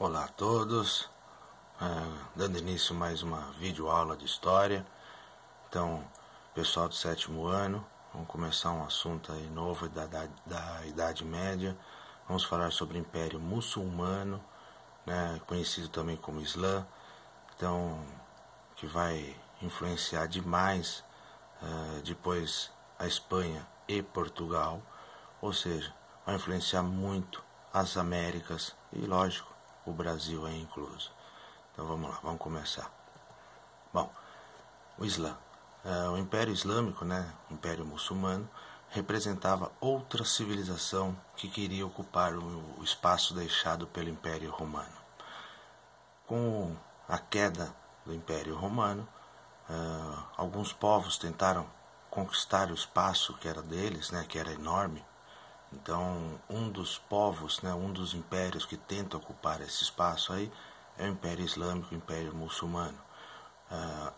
Olá a todos, dando início a mais uma videoaula de história. Então, pessoal do 7º ano, vamos começar um assunto aí novo da Idade Média. Vamos falar sobre o Império Muçulmano, né, conhecido também como Islã, então, que vai influenciar demais depois a Espanha e Portugal, ou seja, vai influenciar muito as Américas e, lógico, o Brasil é incluso. Então vamos lá, vamos começar. Bom, o Islã. O Império Islâmico, né, o Império Muçulmano, representava outra civilização que queria ocupar o espaço deixado pelo Império Romano. Com a queda do Império Romano, alguns povos tentaram conquistar o espaço que era deles, né, que era enorme. Então, um dos povos, né, um dos impérios que tenta ocupar esse espaço aí é o Império Islâmico, o Império Muçulmano.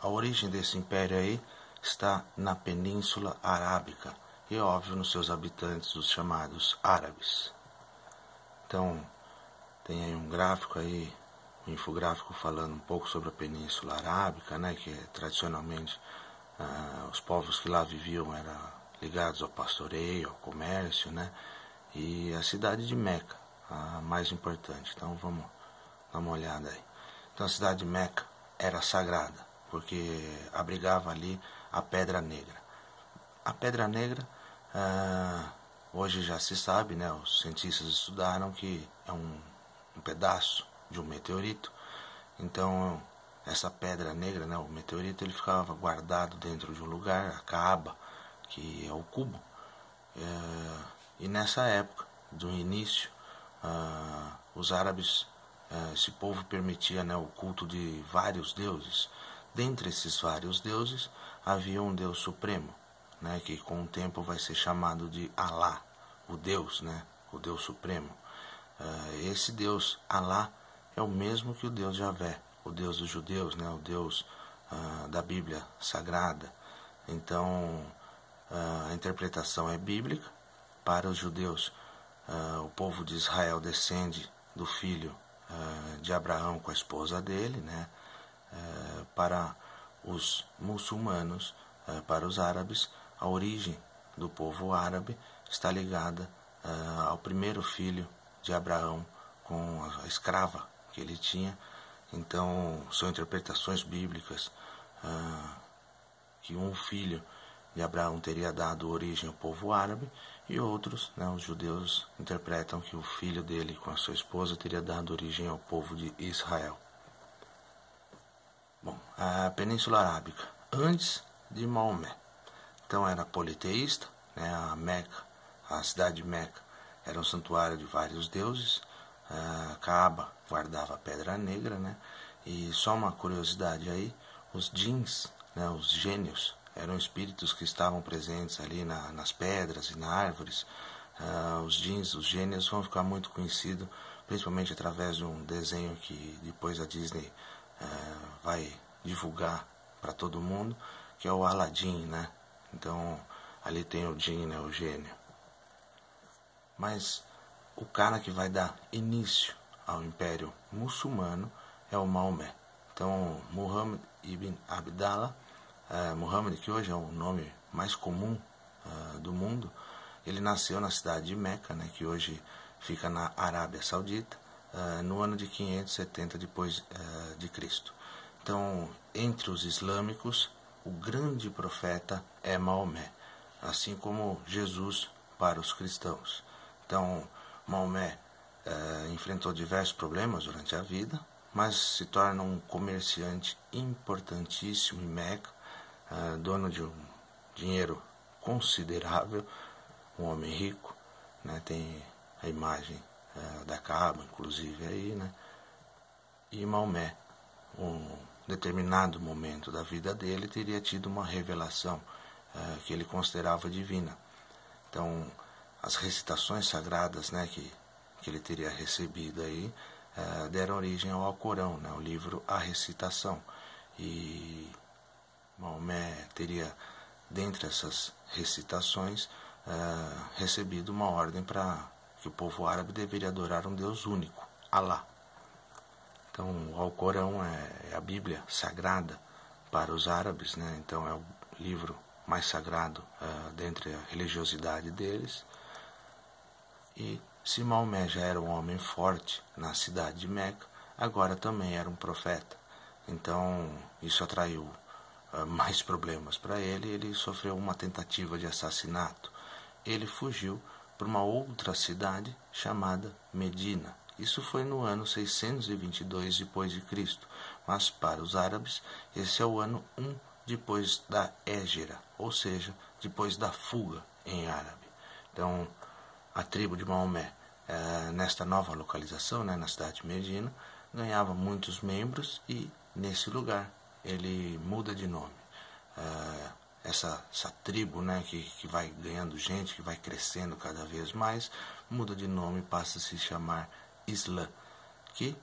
A origem desse império aí está na Península Arábica e, óbvio, nos seus habitantes, os chamados árabes. Então, tem aí um gráfico aí, um infográfico falando um pouco sobre a Península Arábica, né, que tradicionalmente os povos que lá viviam eram ligados ao pastoreio, ao comércio, né? E a cidade de Meca, a mais importante. Então vamos dar uma olhada aí. Então a cidade de Meca era sagrada, porque abrigava ali a Pedra Negra. A Pedra Negra, hoje já se sabe, né? Os cientistas estudaram que é um pedaço de um meteorito. Então essa Pedra Negra, né? O meteorito, ele ficava guardado dentro de um lugar, a Kaaba, que é o cubo, e nessa época do início os árabes, esse povo permitia, né, o culto de vários deuses. Dentre esses vários deuses havia um Deus supremo, né, que com o tempo vai ser chamado de Alá, o Deus, né, o Deus supremo. Esse Deus Alá é o mesmo que o Deus Javé, o Deus dos judeus, né, o Deus da Bíblia Sagrada. Então a interpretação é bíblica. Para os judeus, o povo de Israel descende do filho de Abraão com a esposa dele, né? Para os muçulmanos, para os árabes, a origem do povo árabe está ligada ao primeiro filho de Abraão com a escrava que ele tinha. Então, são interpretações bíblicas que um filho de Abraão teria dado origem ao povo árabe, e outros, né, os judeus, interpretam que o filho dele com a sua esposa teria dado origem ao povo de Israel. Bom, a Península Arábica, antes de Maomé, então era politeísta, né, a Meca, a cidade de Meca era um santuário de vários deuses, a Kaaba guardava a Pedra Negra, né, e só uma curiosidade aí, os djinns, né, os gênios, eram espíritos que estavam presentes ali nas pedras e nas árvores. Os djinns, os gênios, vão ficar muito conhecidos, principalmente através de um desenho que depois a Disney vai divulgar para todo mundo, que é o Aladdin, né? Então, ali tem o djinn, né, o gênio. Mas o cara que vai dar início ao Império Muçulmano é o Maomé. Então, Muhammad ibn Abdallah, Muhammad, que hoje é o nome mais comum do mundo, ele nasceu na cidade de Meca, né, que hoje fica na Arábia Saudita, no ano de 570 depois de Cristo. Então, entre os islâmicos, o grande profeta é Maomé, assim como Jesus para os cristãos. Então, Maomé enfrentou diversos problemas durante a vida, mas se torna um comerciante importantíssimo em Meca, dono de um dinheiro considerável, um homem rico, né? Tem a imagem da Kaaba, inclusive, aí, né? E Maomé, um determinado momento da vida dele, teria tido uma revelação que ele considerava divina. Então, as recitações sagradas, né, que ele teria recebido aí, deram origem ao Alcorão, né, o livro A Recitação. E Maomé teria, dentre essas recitações, recebido uma ordem para que o povo árabe deveria adorar um Deus único, Alá. Então, o Alcorão é a Bíblia sagrada para os árabes, né? Então é o livro mais sagrado dentre a religiosidade deles. E se Maomé já era um homem forte na cidade de Meca, agora também era um profeta. Então isso atraiu mais problemas para ele. Ele sofreu uma tentativa de assassinato. Ele fugiu para uma outra cidade chamada Medina. Isso foi no ano 622 depois de Cristo, mas para os árabes esse é o ano 1 depois da Hégira, ou seja, depois da fuga em árabe. Então, a tribo de Maomé, nesta nova localização, na cidade de Medina, ganhava muitos membros e nesse lugar ele muda de nome. Essa tribo, né, que vai ganhando gente, que vai crescendo cada vez mais, muda de nome e passa a se chamar Islã, que,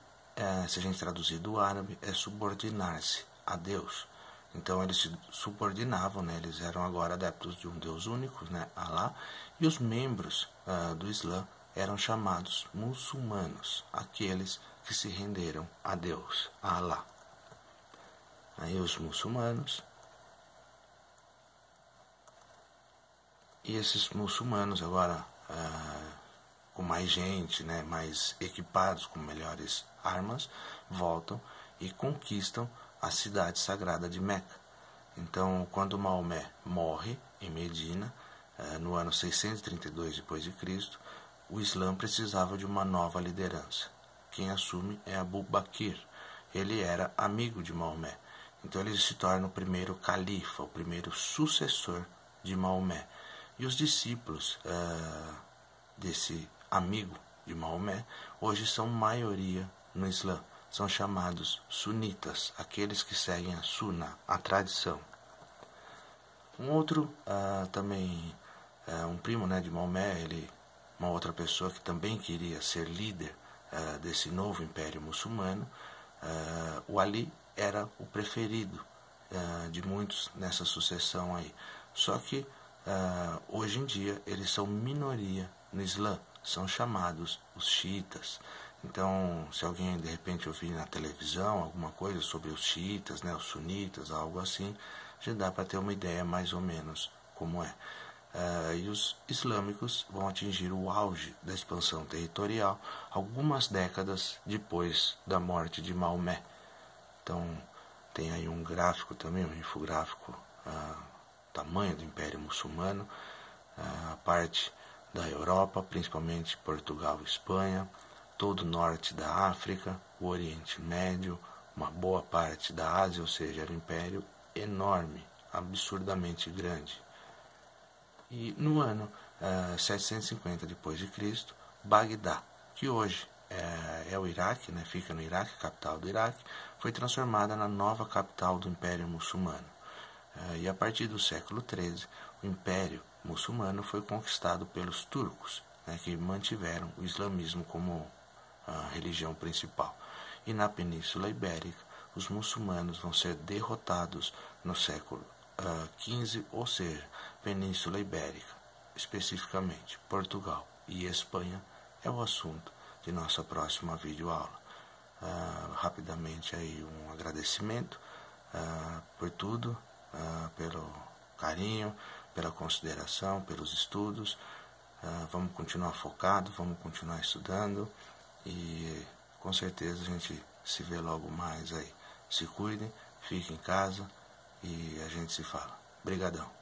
se a gente traduzir do árabe, é subordinar-se a Deus. Então eles se subordinavam, né, eles eram agora adeptos de um Deus único, né, Alá, e os membros do Islã eram chamados muçulmanos, aqueles que se renderam a Deus, a Alá. Aí os muçulmanos, e esses muçulmanos agora com mais gente, né, mais equipados, com melhores armas, voltam e conquistam a cidade sagrada de Meca. Então, quando Maomé morre em Medina, no ano 632 d.C., o Islã precisava de uma nova liderança. Quem assume é Abu Bakr. Ele era amigo de Maomé. Então ele se torna o primeiro califa, o primeiro sucessor de Maomé. E os discípulos desse amigo de Maomé hoje são maioria no Islã. São chamados sunitas, aqueles que seguem a Sunna, a tradição. Um outro também, um primo, né, de Maomé, uma outra pessoa que também queria ser líder desse novo império muçulmano, o Ali era o preferido de muitos nessa sucessão aí. Só que hoje em dia eles são minoria no Islã, são chamados os xiitas. Então, se alguém de repente ouvir na televisão alguma coisa sobre os xiitas, né, os sunitas, algo assim, já dá para ter uma ideia mais ou menos como é. E os islâmicos vão atingir o auge da expansão territorial algumas décadas depois da morte de Maomé. Então, tem aí um gráfico também, um infográfico, tamanho do Império Muçulmano, a parte da Europa, principalmente Portugal e Espanha, todo o norte da África, o Oriente Médio, uma boa parte da Ásia, ou seja, era um império enorme, absurdamente grande. E no ano 750 d.C., Bagdá, que hoje é o Iraque, né, fica no Iraque, capital do Iraque, foi transformada na nova capital do Império Muçulmano. E a partir do século XIII, o Império Muçulmano foi conquistado pelos turcos, né, que mantiveram o islamismo como a religião principal. E na Península Ibérica, os muçulmanos vão ser derrotados no século XV, ou seja, Península Ibérica, especificamente Portugal e Espanha, é o assunto de nossa próxima videoaula. Rapidamente aí um agradecimento por tudo, pelo carinho, pela consideração, pelos estudos. Vamos continuar focado, vamos continuar estudando e com certeza a gente se vê logo mais aí. Se cuidem, fiquem em casa e a gente se fala. Obrigadão.